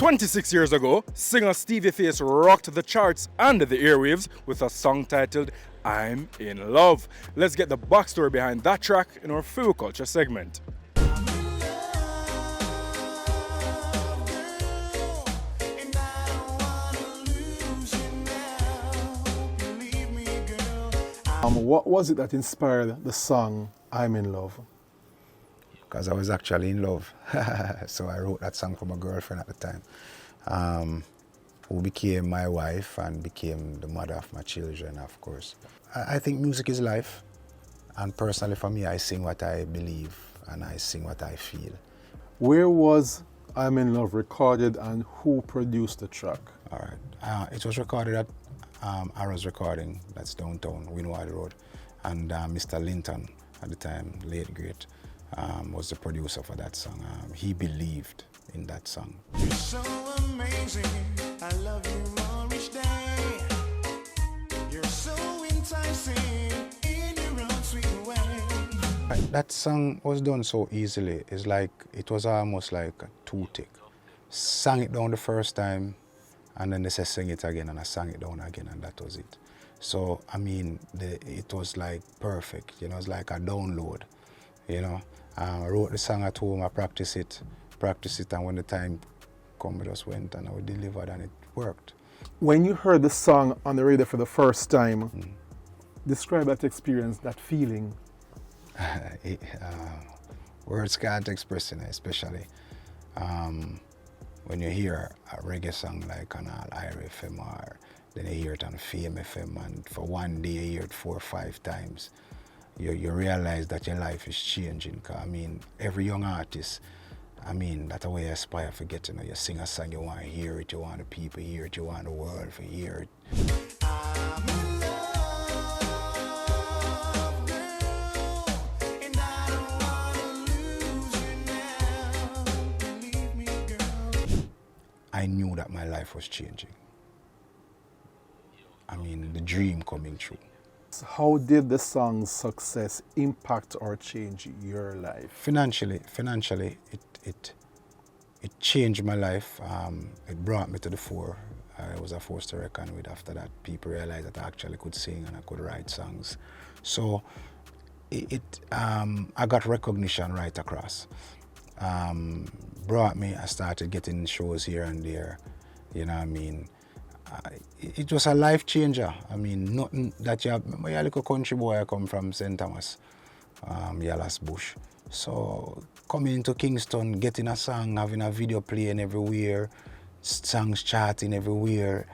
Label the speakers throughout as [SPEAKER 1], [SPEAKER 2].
[SPEAKER 1] 26 years ago, singer Stevie Face rocked the charts and the airwaves with a song titled I'm in Love. Let's get the backstory behind that track in our FiWi Culture segment.
[SPEAKER 2] What was it that inspired the song I'm in Love?
[SPEAKER 3] Because I was actually in love. So I wrote that song for my girlfriend at the time, who became my wife and became the mother of my children, of course. I think music is life, and personally for me, I sing what I believe and I sing what I feel.
[SPEAKER 2] Where was I'm in Love recorded and who produced the track?
[SPEAKER 3] All right. It was recorded at Arrow's Recording, that's downtown, Winward Road, and Mr. Linton, at the time, late great, was the producer for that song. He believed in that song.
[SPEAKER 4] You're so amazing, I love you more each day. You're so enticing in your own sweet way.
[SPEAKER 3] That song was done so easily. It's like, it was almost like a two-take. Sang it down the first time, and then they said sing it again, and I sang it down again, and that was it. So, I mean, it was like perfect, you know, it's like a download, you know. I wrote the song at home, I practiced it, and when the time came, I just went and I delivered, and it worked.
[SPEAKER 2] When you heard the song on the radio for the first time, describe that experience, that feeling.
[SPEAKER 3] Words can't express it, especially when you hear a reggae song like on IRA FM, or then you hear it on Fame FM, and for one day you hear it 4 or 5 times. You realize that your life is changing. I mean, every young artist, I mean, that's the way I aspire for getting, you know, you sing a song, you want to hear it, you want the people to hear it, you want the world to hear it.
[SPEAKER 4] I'm in love, girl, and I don't want to lose you now. Believe me, girl.
[SPEAKER 3] I knew that my life was changing. I mean, the dream coming true.
[SPEAKER 2] How did the song's success impact or change your life?
[SPEAKER 3] Financially, it changed my life. It brought me to the fore. I was a force to reckon with. After that, people realized that I actually could sing and I could write songs. So I got recognition right across. Brought me, I started getting shows here and there, you know what I mean. It was a life changer. I mean, nothing that you have. I'm a little country boy, I come from St. Thomas, Yallas Bush. So coming into Kingston, getting a song, having a video playing everywhere, songs charting everywhere,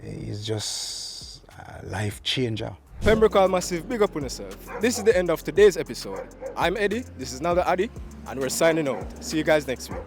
[SPEAKER 3] is just a life changer.
[SPEAKER 1] Pembroke Massive, big up on yourself. This is the end of today's episode. I'm Eddie, this is now the Addy, and we're signing out. See you guys next week.